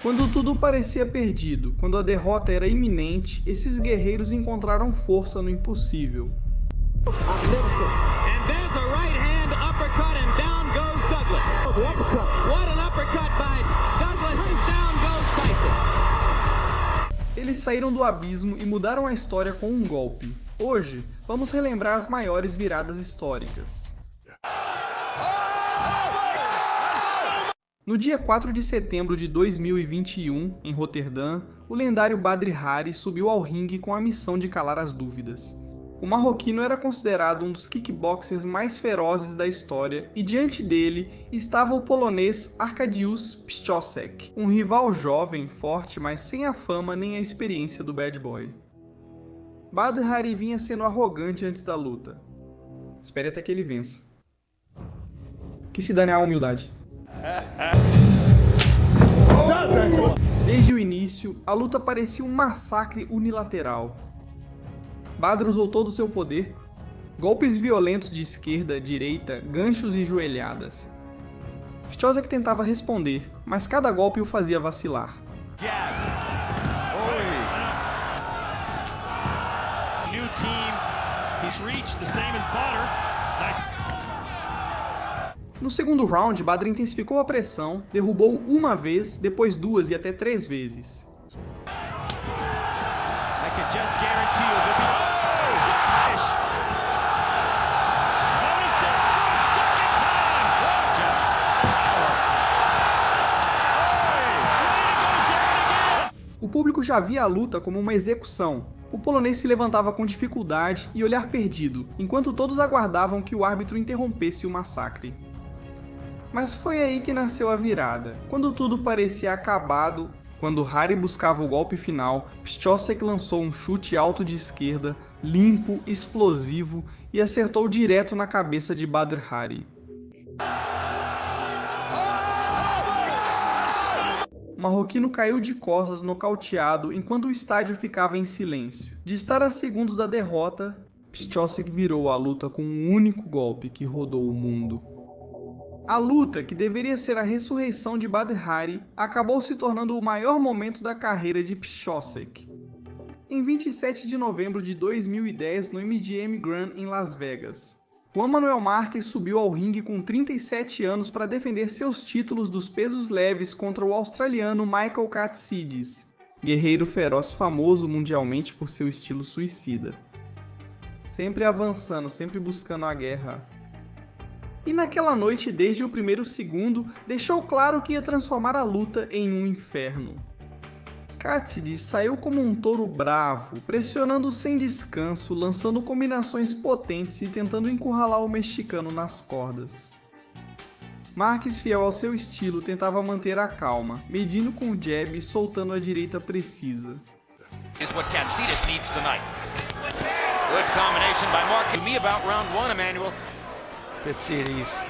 Quando tudo parecia perdido, quando a derrota era iminente, esses guerreiros encontraram força no impossível. And there's a right hand uppercut and down goes Douglas. Oh, the uppercut. What an uppercut by Douglas and down goes Tyson. Eles saíram do abismo e mudaram a história com um golpe. Hoje, vamos relembrar as maiores viradas históricas. No dia 4 de setembro de 2021, em Roterdã, o lendário Badr Hari subiu ao ringue com a missão de calar as dúvidas. O marroquino era considerado um dos kickboxers mais ferozes da história e diante dele estava o polonês Arkadiusz Piszczek, um rival jovem, forte, mas sem a fama nem a experiência do Bad Boy. Badr Hari vinha sendo arrogante antes da luta. Espere até que ele vença. Que se dane a humildade. Desde o início, a luta parecia um massacre unilateral. Badr usou todo o seu poder, golpes violentos de esquerda, direita, ganchos e joelhadas. Piszczek tentava responder, mas cada golpe o fazia vacilar. New team, he's reached the same as Badr. Nice. No segundo round, Badr intensificou a pressão, derrubou uma vez, depois duas e até 3 vezes. I can just guarantee you there'll be finish. Oh, he's down for a second time. Just way to go down again. O público já via a luta como uma execução. O polonês se levantava com dificuldade e olhar perdido, enquanto todos aguardavam que o árbitro interrompesse o massacre. Mas foi aí que nasceu a virada. Quando tudo parecia acabado, quando Hari buscava o golpe final, Piszczek lançou um chute alto de esquerda, limpo, explosivo e acertou direto na cabeça de Badr Hari. O marroquino caiu de costas nocauteado enquanto o estádio ficava em silêncio. De estar a segundos da derrota, Piszczek virou a luta com um único golpe que rodou o mundo. A luta, que deveria ser a ressurreição de Badr Hari, acabou se tornando o maior momento da carreira de Piszczek. Em 27 de novembro de 2010, no MGM Grand em Las Vegas, Juan Manuel Márquez subiu ao ringue com 37 anos para defender seus títulos dos pesos leves contra o australiano Michael Katsidis, guerreiro feroz famoso mundialmente por seu estilo suicida. Sempre avançando, sempre buscando a guerra. E naquela noite, desde o primeiro segundo, deixou claro que ia transformar a luta em um inferno. Katsidis saiu como um touro bravo, pressionando sem descanso, lançando combinações potentes e tentando encurralar o mexicano nas cordas. Márquez, fiel ao seu estilo, tentava manter a calma, medindo com o jab e soltando a direita precisa. Is what Katsidis needs tonight. Good combination by Márquez. To me about round 1, Emmanuel. Katsidis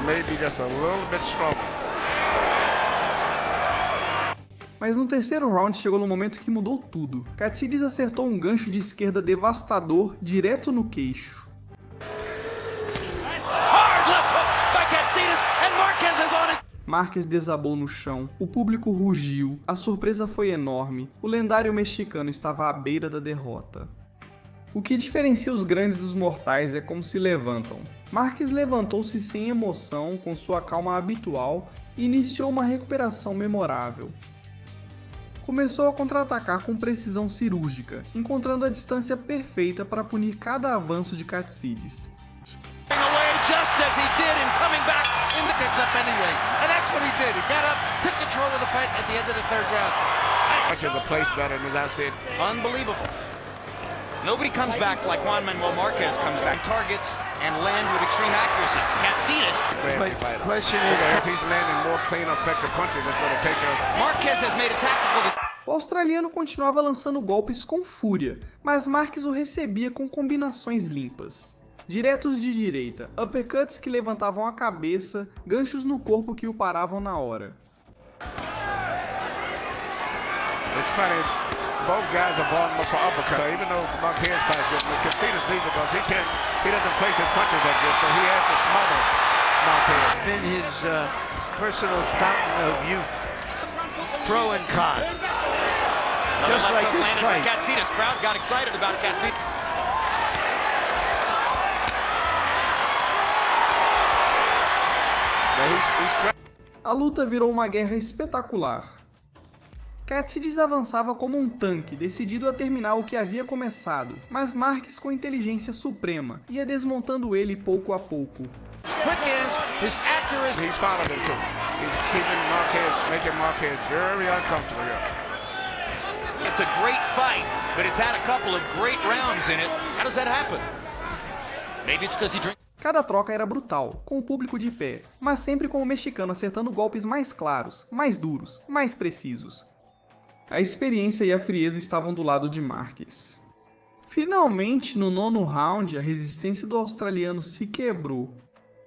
may be just a little bit stronger. Mas no terceiro round chegou no momento que mudou tudo. Katsidis acertou um gancho de esquerda devastador direto no queixo. Márquez desabou no chão, o público rugiu, a surpresa foi enorme, o lendário mexicano estava à beira da derrota. O que diferencia os grandes dos mortais é como se levantam. Márquez levantou-se sem emoção, com sua calma habitual, e iniciou uma recuperação memorável. Começou a contra-atacar com precisão cirúrgica, encontrando a distância perfeita para punir cada avanço de Katsidis. Nobody comes back like Juan Manuel Márquez comes back. Targets and land with extreme accuracy. Katsidis. Question is, if he's landing more clean, effective punches, that's going to take us. Márquez has made a tactical. O australiano continuava lançando golpes com fúria, mas Márquez o recebia com combinações limpas. Diretos de direita, uppercuts que levantavam a cabeça, ganchos no corpo que o paravam na hora. It's funny. Both guys are vulnerable for uppercut. Even though Márquez fights good, Katsidis needs it because he doesn't place his punches that good, so he has to smother Márquez. Been his personal fountain of youth. pro and con. Just like this fight. Katsinas. Crowd got excited about Katsinas. A luta virou uma guerra espetacular. Katsinas avançava como um tanque, decidido a terminar o que havia começado, mas Marques, com inteligência suprema, ia desmontando ele pouco a pouco. He's following him too. He's keeping Marquez, making Marquez very uncomfortable here. It's a great fight, but it's had a couple of great rounds in it. How does that happen? Maybe it's because he drinks. Cada troca era brutal, com o público de pé, mas sempre com o mexicano acertando golpes mais claros, mais duros, mais precisos. A experiência e a frieza estavam do lado de Marques. Finalmente, no 9º round, a resistência do australiano se quebrou.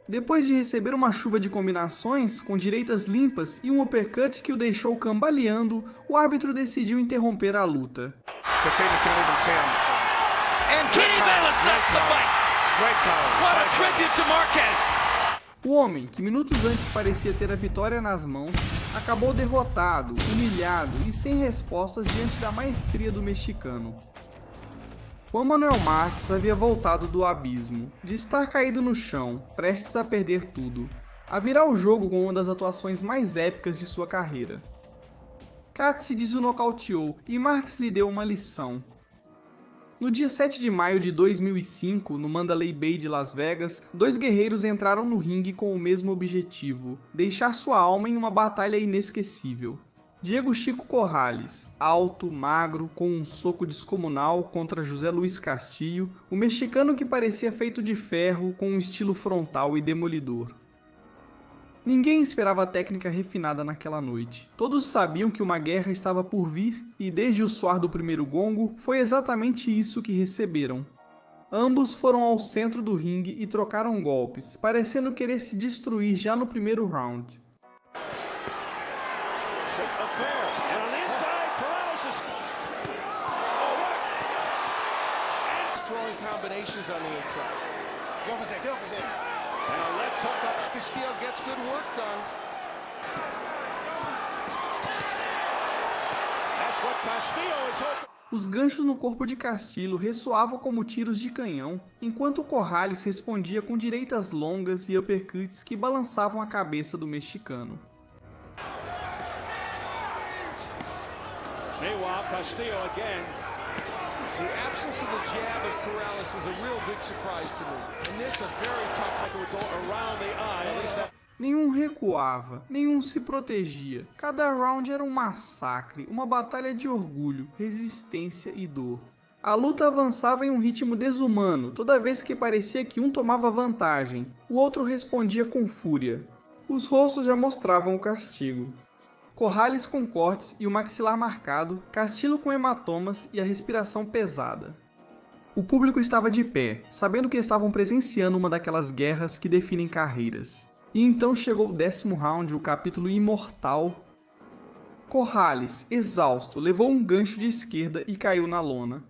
Depois de receber uma chuva de combinações, com direitas limpas e um uppercut que o deixou cambaleando, o árbitro decidiu interromper a luta. And Kenny Bayless stops the fight. What a tribute to Marquez. O homem, que minutos antes parecia ter a vitória nas mãos, acabou derrotado, humilhado e sem respostas diante da maestria do mexicano. Juan Manuel Marques havia voltado do abismo, de estar caído no chão, prestes a perder tudo, a virar o jogo com uma das atuações mais épicas de sua carreira. Katsinas o nocauteou e Marques lhe deu uma lição. No dia 7 de maio de 2005, no Mandalay Bay de Las Vegas, dois guerreiros entraram no ringue com o mesmo objetivo: deixar sua alma em uma batalha inesquecível. Diego Chico Corrales, alto, magro, com um soco descomunal contra José Luiz Castillo, o mexicano que parecia feito de ferro com um estilo frontal e demolidor. Ninguém esperava a técnica refinada naquela noite. Todos sabiam que uma guerra estava por vir e desde o soar do primeiro gongo, foi exatamente isso que receberam. Ambos foram ao centro do ringue e trocaram golpes, parecendo querer se destruir já no primeiro round. Combinations on the inside. And a left hook up Castillo gets good work done. That's what Castillo is hoping. Os ganchos no corpo de Castillo ressoavam como tiros de canhão, enquanto Corrales respondia com direitas longas e uppercuts que balançavam a cabeça do mexicano. Meanwhile, Castillo again. The absence of the jab of Corrales is a real big surprise to me. And this is a very tough fight to go around the eye. At least that... Nenhum recuava, nenhum se protegia. Cada round era um massacre, uma batalha de orgulho, resistência e dor. A luta avançava em um ritmo desumano, toda vez que parecia que um tomava vantagem, o outro respondia com fúria. Os rostos já mostravam o castigo. Corrales com cortes e o maxilar marcado, Castillo com hematomas e a respiração pesada. O público estava de pé, sabendo que estavam presenciando uma daquelas guerras que definem carreiras. E então chegou o 10º round, o capítulo imortal. Corrales, exausto, levou um gancho de esquerda e caiu na lona.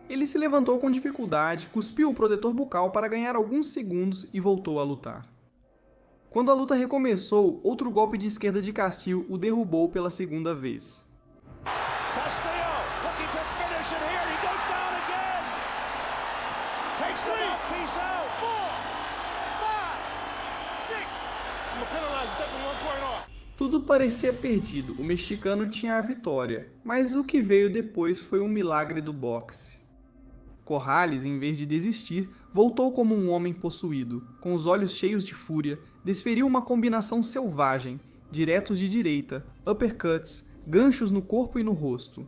Ele se levantou com dificuldade, cuspiu o protetor bucal para ganhar alguns segundos e voltou a lutar. Quando a luta recomeçou, outro golpe de esquerda de Castillo o derrubou pela segunda vez. Tudo parecia perdido, o mexicano tinha a vitória, mas o que veio depois foi um milagre do boxe. Corrales, em vez de desistir, voltou como um homem possuído, com os olhos cheios de fúria, desferiu uma combinação selvagem, diretos de direita, uppercuts, ganchos no corpo e no rosto.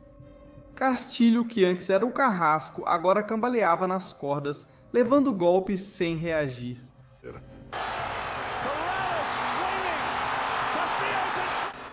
Castillo, que antes era o carrasco, agora cambaleava nas cordas, levando golpes sem reagir.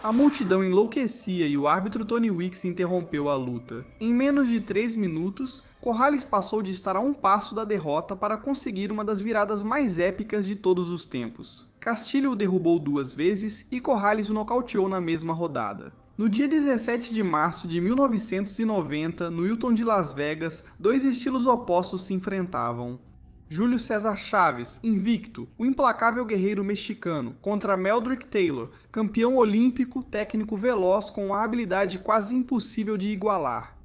A multidão enlouquecia e o árbitro Tony Weeks interrompeu a luta. Em menos de 3 minutos, Corrales passou de estar a um passo da derrota para conseguir uma das viradas mais épicas de todos os tempos. Castillo o derrubou 2 vezes e Corrales o nocauteou na mesma rodada. No dia 17 de março de 1990, no Hilton de Las Vegas, dois estilos opostos se enfrentavam. Júlio César Chaves, invicto, o implacável guerreiro mexicano, contra Meldrick Taylor, campeão olímpico, técnico veloz com uma habilidade quase impossível de igualar.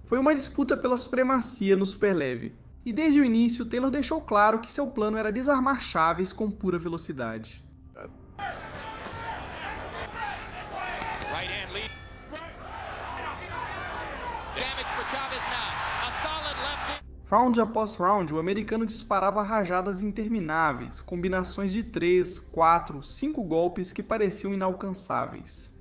Foi uma disputa pela supremacia no superleve, e desde o início Taylor deixou claro que seu plano era desarmar Chaves com pura velocidade. Right hand lead. Damage for Chavez now. A solid left. Round após round, o americano disparava rajadas intermináveis, combinações de 3, 4, 5 golpes que pareciam inalcançáveis.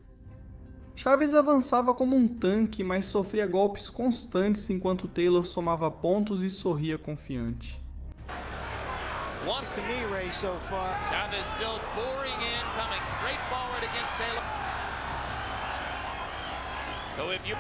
Chaves avançava como um tanque, mas sofria golpes constantes enquanto Taylor somava pontos e sorria confiante. Once to me, Ray, so far. Chavez still boring in, coming straight forward against Taylor. So if you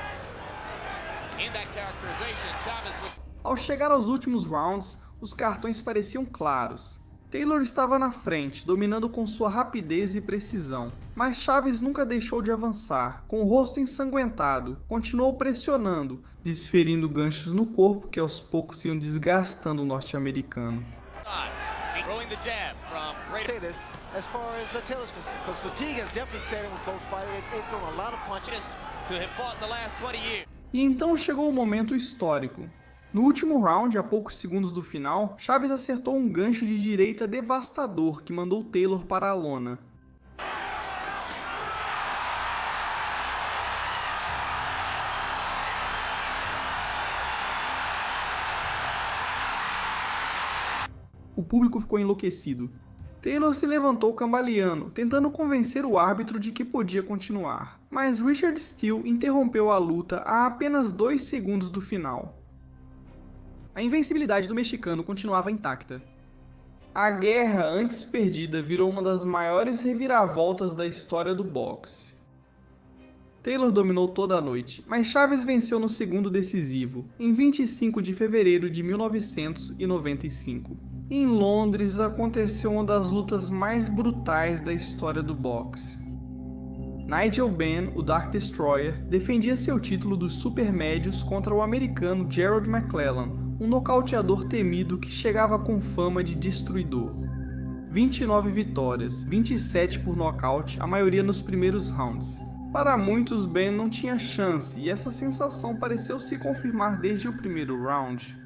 in that characterization, Chavez would. Ao chegar aos últimos rounds, os cartões pareciam claros. Taylor estava na frente, dominando com sua rapidez e precisão, mas Chaves nunca deixou de avançar. Com o rosto ensanguentado, continuou pressionando, desferindo ganchos no corpo que aos poucos iam desgastando o norte-americano. Throwing the jab from great. Say this as far as Taylor's concerned, because fatigue has definitely set in with both fighters. They've thrown a lot of punches. To have fought in the last 20 years. E então chegou o momento histórico. No último round, a poucos segundos do final, Chaves acertou um gancho de direita devastador que mandou Taylor para a lona. O público ficou enlouquecido. Taylor se levantou cambaleando, tentando convencer o árbitro de que podia continuar. Mas Richard Steele interrompeu a luta a apenas 2 segundos do final. A invencibilidade do mexicano continuava intacta. A guerra antes perdida virou uma das maiores reviravoltas da história do boxe. Taylor dominou toda a noite, mas Chaves venceu no segundo decisivo, em 25 de fevereiro de 1995. Em Londres aconteceu uma das lutas mais brutais da história do boxe. Nigel Benn, o Dark Destroyer, defendia seu título dos supermédios contra o americano Gerald McClellan, um nocauteador temido que chegava com fama de destruidor. 29 vitórias, 27 por nocaute, a maioria nos primeiros rounds. Para muitos, Benn não tinha chance e essa sensação pareceu se confirmar desde o primeiro round.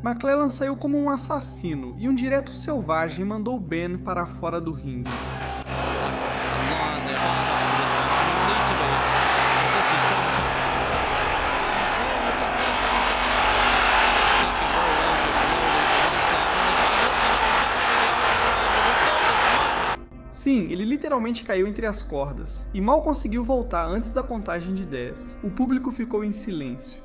McClellan saiu como um assassino e um direto selvagem mandou Benn para fora do ringue. Sim, ele literalmente caiu entre as cordas, e mal conseguiu voltar antes da contagem de 10. O público ficou em silêncio.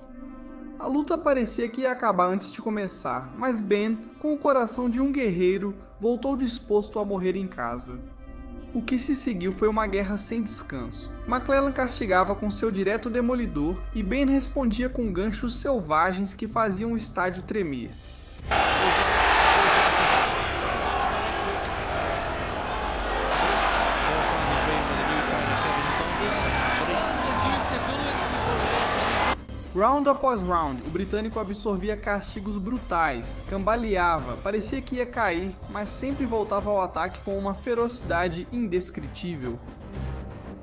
A luta parecia que ia acabar antes de começar, mas Benn, com o coração de um guerreiro, voltou disposto a morrer em casa. O que se seguiu foi uma guerra sem descanso. McClellan castigava com seu direto demolidor, e Benn respondia com ganchos selvagens que faziam o estádio tremer. Round após round, o britânico absorvia castigos brutais, cambaleava, parecia que ia cair, mas sempre voltava ao ataque com uma ferocidade indescritível.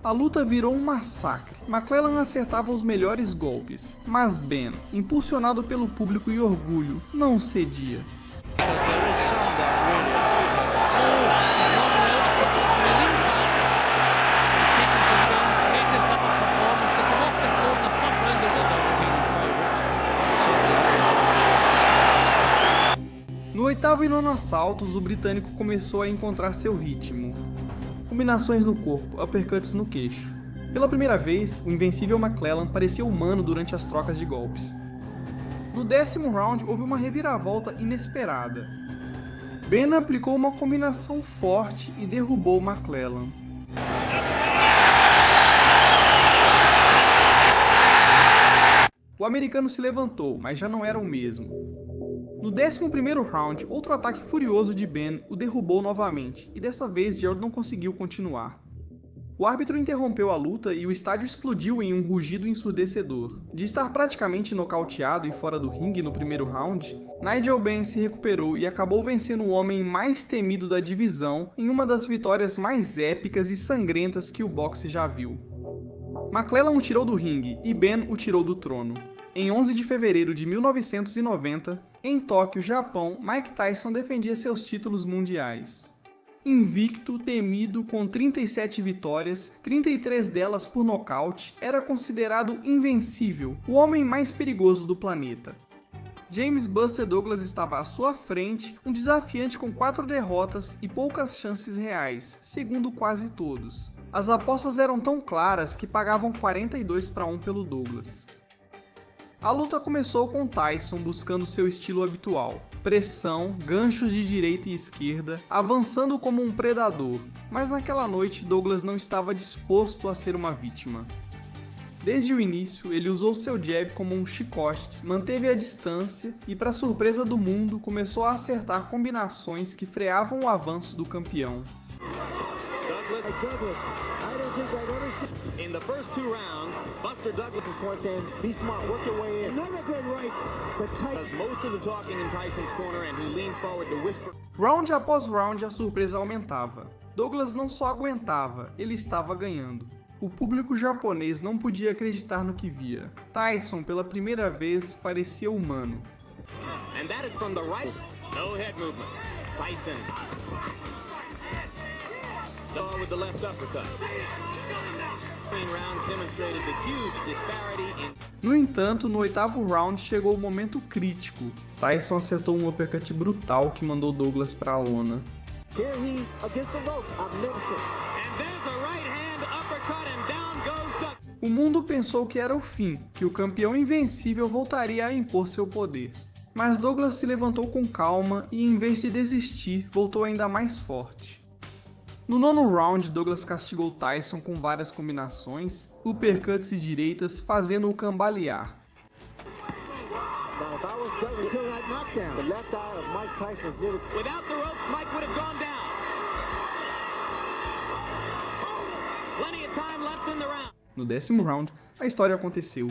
A luta virou um massacre. McClellan acertava os melhores golpes, mas Benn, impulsionado pelo público e orgulho, não cedia. No oitavo e nono assaltos, o britânico começou a encontrar seu ritmo. Combinações no corpo, uppercuts no queixo. Pela primeira vez, o invencível McClellan parecia humano durante as trocas de golpes. No 10º round, houve uma reviravolta inesperada. Benn aplicou uma combinação forte e derrubou McClellan. O americano se levantou, mas já não era o mesmo. No 11º round, outro ataque furioso de Benn o derrubou novamente, e dessa vez Gerald não conseguiu continuar. O árbitro interrompeu a luta e o estádio explodiu em um rugido ensurdecedor. De estar praticamente nocauteado e fora do ringue no primeiro round, Nigel Benn se recuperou e acabou vencendo o homem mais temido da divisão em uma das vitórias mais épicas e sangrentas que o boxe já viu. McClellan o tirou do ringue e Benn o tirou do trono. Em 11 de fevereiro de 1990, em Tóquio, Japão, Mike Tyson defendia seus títulos mundiais. Invicto, temido, com 37 vitórias, 33 delas por nocaute, era considerado invencível, o homem mais perigoso do planeta. James Buster Douglas estava à sua frente, um desafiante com 4 derrotas e poucas chances reais, segundo quase todos. As apostas eram tão claras que pagavam 42-1 pelo Douglas. A luta começou com Tyson buscando seu estilo habitual, pressão, ganchos de direita e esquerda, avançando como um predador, mas naquela noite Douglas não estava disposto a ser uma vítima. Desde o início, ele usou seu jab como um chicote, manteve a distância e, para surpresa do mundo, começou a acertar combinações que freavam o avanço do campeão. In the first 2 rounds, Buster Douglas is corner saying, "Be smart, work your way in." Another good right, but does most of the talking in Tyson's corner, and he leans forward to whisper. Round após round, a surpresa aumentava. Douglas não só aguentava, ele estava ganhando. O público japonês não podia acreditar no que via. Tyson, pela primeira vez, parecia humano. And that is from the right. No head movement. Tyson. With the left uppercut. Rounds demonstrated the huge disparity in... No entanto, no 8º round chegou o momento crítico. Tyson acertou um uppercut brutal que mandou Douglas para a lona. Here he's against the ropes. I've never seen. And there's a right hand uppercut and down goes Douglas. O mundo pensou que era o fim, que o campeão invencível voltaria a impor seu poder. Mas Douglas se levantou com calma e, em vez de desistir, voltou ainda mais forte. No 9º round, Douglas castigou Tyson com várias combinações, uppercuts e direitas, fazendo-o cambalear. Now, if I was Douglas until that knockdown, the left eye of Mike Tyson's nearly... Without the ropes, Mike would have gone down. Plenty of time left in the round. No 10º round, a história aconteceu.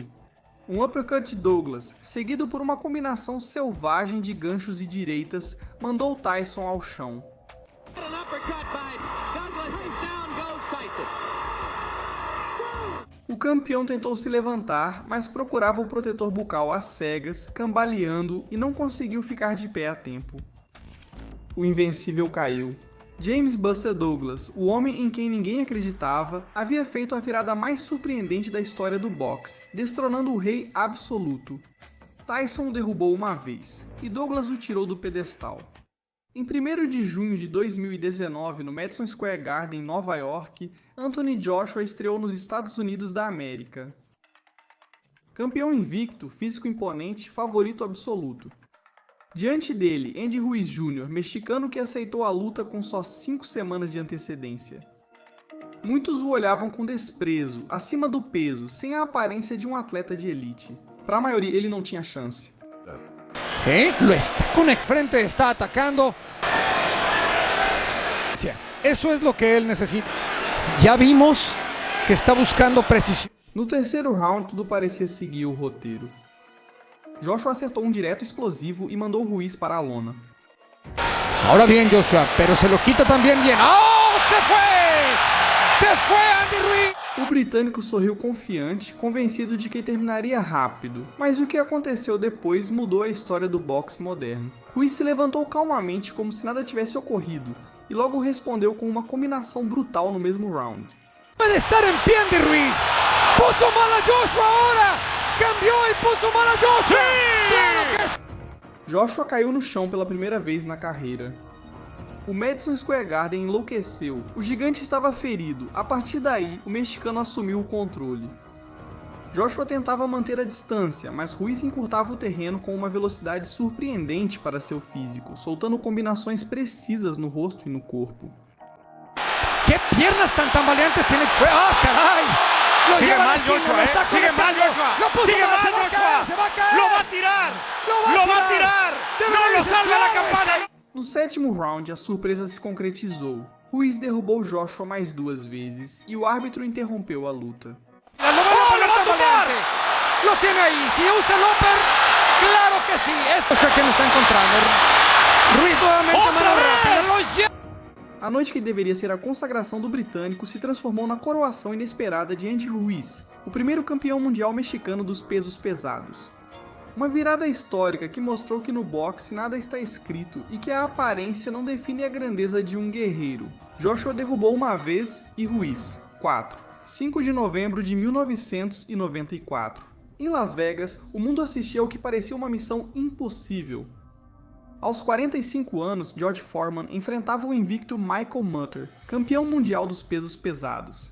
Um uppercut de Douglas, seguido por uma combinação selvagem de ganchos e direitas, mandou Tyson ao chão. An uppercut by Douglas and down goes Tyson. O campeão tentou se levantar, mas procurava o protetor bucal às cegas, cambaleando e não conseguiu ficar de pé a tempo. O invencível caiu. James Buster Douglas, o homem em quem ninguém acreditava, havia feito a virada mais surpreendente da história do boxe, destronando o rei absoluto. Tyson o derrubou uma vez, e Douglas o tirou do pedestal. Em 1º de junho de 2019, no Madison Square Garden, em Nova York, Anthony Joshua estreou nos Estados Unidos da América. Campeão invicto, físico imponente, favorito absoluto. Diante dele, Andy Ruiz Jr., mexicano que aceitou a luta com só 5 semanas de antecedência. Muitos o olhavam com desprezo, acima do peso, sem a aparência de um atleta de elite. Para a maioria, ele não tinha chance. Sí, lo está con el frente, está atacando. Eso es lo que él necesita. Ya vimos que está buscando precisión. No 3º round, tudo parecia seguir o roteiro. Joshua acertou um direto explosivo e mandou Ruiz para a lona. Ahora bien, Joshua, pero se lo quita también bien. ¡Oh! ¡Se fue! ¡Se fue Andy Ruiz! O britânico sorriu confiante, convencido de que terminaria rápido, mas o que aconteceu depois mudou a história do boxe moderno. Ruiz se levantou calmamente como se nada tivesse ocorrido, e logo respondeu com uma combinação brutal no mesmo round. Puede estar en pie Andy Ruiz. Puso mal a Joshua ahora. Cambió y puso mal a Joshua. Claro que... Joshua caiu no chão pela primeira vez na carreira. O Madison Square Garden enlouqueceu. O gigante estava ferido. A partir daí, o mexicano assumiu o controle. Joshua tentava manter a distância, mas Ruiz encurtava o terreno com uma velocidade surpreendente para seu físico, soltando combinações precisas no rosto e no corpo. Que piernas tan tambaleantes tiene. ¡Ah, caray! Lo Sigue lleva mal al estilo, Joshua, lo está sigue mal conectando. Joshua. Lo puso Sigue mal, mal se va a Joshua. caer, se va a caer. Lo va a tirar. Lo va a tirar. Debe No lo irse, salva la claro, campana. No 7º round, a surpresa se concretizou. Ruiz derrubou Joshua mais 2 vezes e o árbitro interrompeu a luta. ¡Oh, lo va a tumbar! ¡Lo tiene ahí! ¡Si usa el upper! ¡Claro que sí! Eso es que no está encontrando. Ruiz nuevamente mano rápida. Lo lleva. A noite que deveria ser a consagração do britânico se transformou na coroação inesperada de Andy Ruiz, o primeiro campeão mundial mexicano dos pesos pesados. Uma virada histórica que mostrou que no boxe nada está escrito e que a aparência não define a grandeza de um guerreiro. Joshua derrubou uma vez e Ruiz, 4. 5 de novembro de 1994. Em Las Vegas, o mundo assistia ao que parecia uma missão impossível. Aos 45 anos, George Foreman enfrentava o invicto Michael Mutter, campeão mundial dos pesos pesados.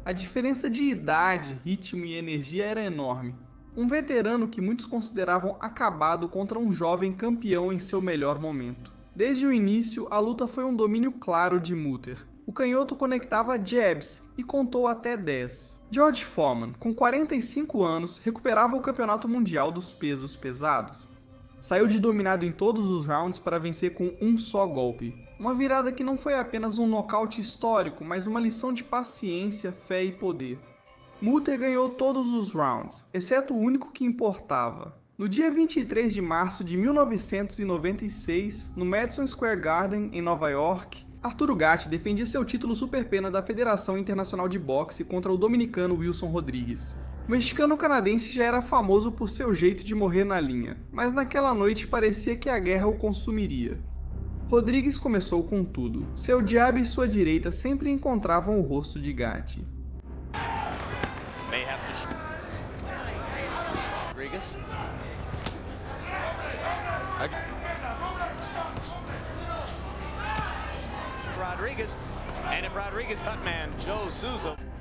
A diferença de idade, ritmo e energia era enorme. Um veterano que muitos consideravam acabado contra um jovem campeão em seu melhor momento. Desde o início, a luta foi um domínio claro de Mutter. O canhoto conectava jabs e contou até 10. George Foreman, com 45 anos, recuperava o campeonato mundial dos pesos pesados. Saiu de dominado em todos os rounds para vencer com um só golpe. Uma virada que não foi apenas um nocaute histórico, mas uma lição de paciência, fé e poder. Mutter ganhou todos os rounds, exceto o único que importava. No dia 23 de março de 1996, no Madison Square Garden, em Nova York, Arturo Gatti defendia seu título superpena da Federação Internacional de Boxe contra o dominicano Wilson Rodrigues. O mexicano-canadense já era famoso por seu jeito de morrer na linha, mas naquela noite parecia que a guerra o consumiria. Rodrigues começou com tudo. Seu jab e sua direita sempre encontravam o rosto de Gatti.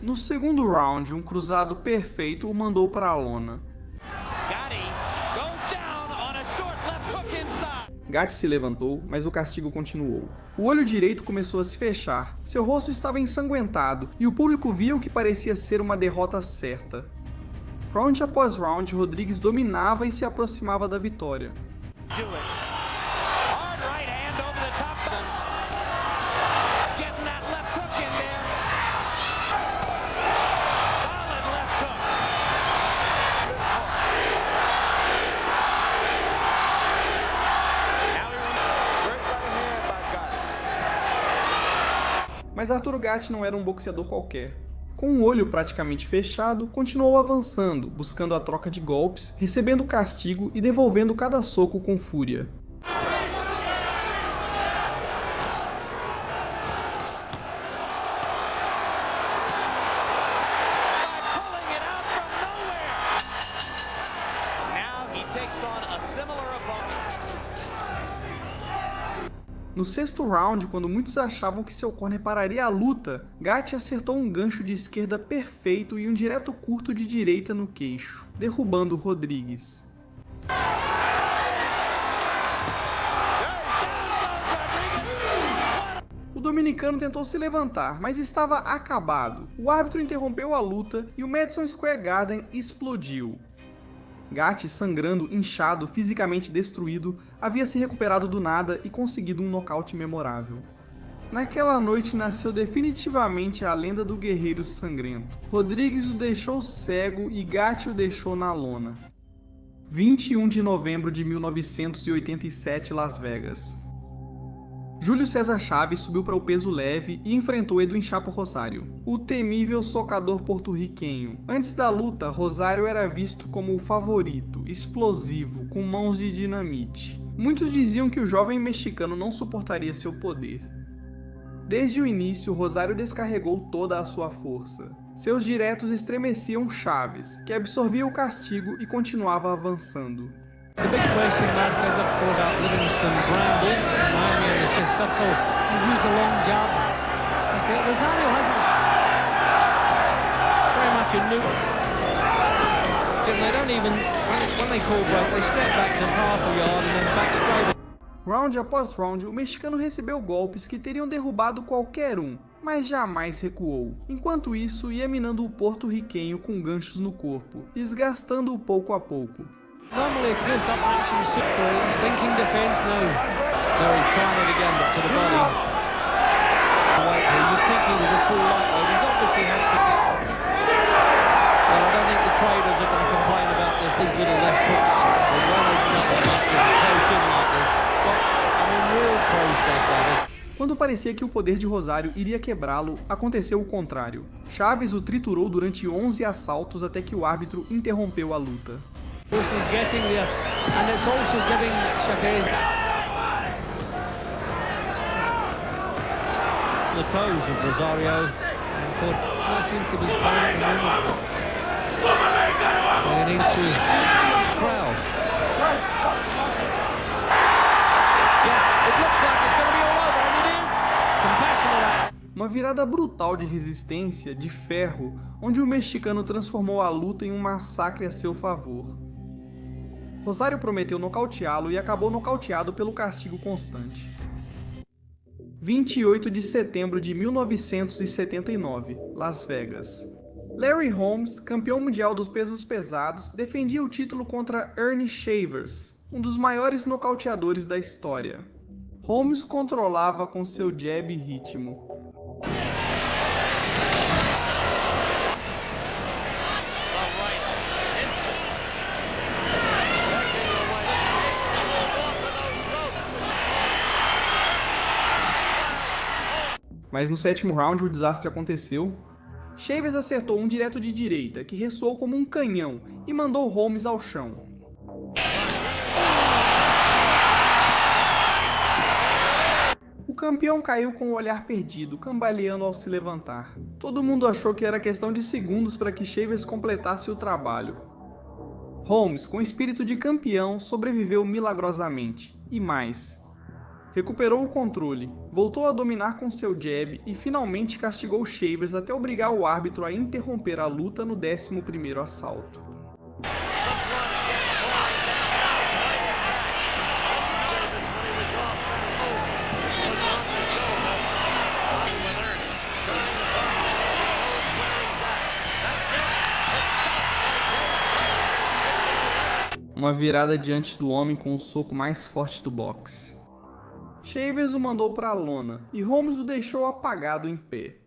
No segundo round, um cruzado perfeito o mandou para a lona. Gatti se levantou, mas o castigo continuou. O olho direito começou a se fechar, seu rosto estava ensanguentado e o público via o que parecia ser uma derrota certa. Round após round, Rodrigues dominava e se aproximava da vitória. Mas Arturo Gatti não era um boxeador qualquer. Com o olho praticamente fechado, continuou avançando, buscando a troca de golpes, recebendo castigo e devolvendo cada soco com fúria. No sexto round, quando muitos achavam que seu corner pararia a luta, Gatti acertou um gancho de esquerda perfeito e um direto curto de direita no queixo, derrubando Rodrigues. O dominicano tentou se levantar, mas estava acabado. O árbitro interrompeu a luta e o Madison Square Garden explodiu. Gatti, sangrando, inchado, fisicamente destruído, havia se recuperado do nada e conseguido um nocaute memorável. Naquela noite nasceu definitivamente a lenda do guerreiro sangrento. Rodrigues o deixou cego e Gatti o deixou na lona. 21 de novembro de 1987, Las Vegas. Júlio César Chaves subiu para o peso leve e enfrentou Edwin Chapo Rosário, o temível socador porto-riquenho. Antes da luta, Rosário era visto como o favorito, explosivo, com mãos de dinamite. Muitos diziam que o jovem mexicano não suportaria seu poder. Desde o início, Rosário descarregou toda a sua força. Seus diretos estremeciam Chaves, que absorvia o castigo e continuava avançando. The big question mark is, of course, Livingston, Bramble, Miami and Sissoko, who use the long jabs. Okay, Rosario hasn't. It's very much a new. They don't even, when they call break, they step back just half a yard and then back straight. Round após round, o mexicano recebeu golpes que teriam derrubado qualquer um, mas jamais recuou. Enquanto isso, ia minando o porto-riquenho com ganchos no corpo, desgastando-o pouco a pouco. Normally a close-up action sit for it. He's thinking defence now. No, he's trying it again, but to the body. you'd think he was a full lightweight. He's obviously had to... Well, I don't think the traders are going to complain about this. These little left hooks, they won't open up their mouth and close in like this. But, I mean, real pro stuff, that is. Quando parecia que o poder de Rosário iria quebrá-lo, aconteceu o contrário. Chaves o triturou durante 11 assaltos até que o árbitro interrompeu a luta. He's getting there, and it's also giving Chavez the toes of Rosario, and that seems to be his plan at the moment. Going into the crowd. Yes, it looks like it's going to be all over, and it is. Compassionate. Uma virada brutal de resistência, de ferro, onde o mexicano transformou a luta em um massacre a seu favor. Rosário prometeu nocauteá-lo e acabou nocauteado pelo castigo constante. 28 de setembro de 1979, Las Vegas. Larry Holmes, campeão mundial dos pesos pesados, defendia o título contra Ernie Shavers, um dos maiores nocauteadores da história. Holmes controlava com seu jab e ritmo. Mas no sétimo round o desastre aconteceu. Shavers acertou um direto de direita, que ressoou como um canhão, e mandou Holmes ao chão. O campeão caiu com o olhar perdido, cambaleando ao se levantar. Todo mundo achou que era questão de segundos para que Shavers completasse o trabalho. Holmes, com espírito de campeão, sobreviveu milagrosamente. E mais. Recuperou o controle, voltou a dominar com seu jab e finalmente castigou Shavers até obrigar o árbitro a interromper a luta no 11º assalto. Uma virada diante do homem com o soco mais forte do boxe. Shavers o mandou para a lona e Holmes o deixou apagado em pé.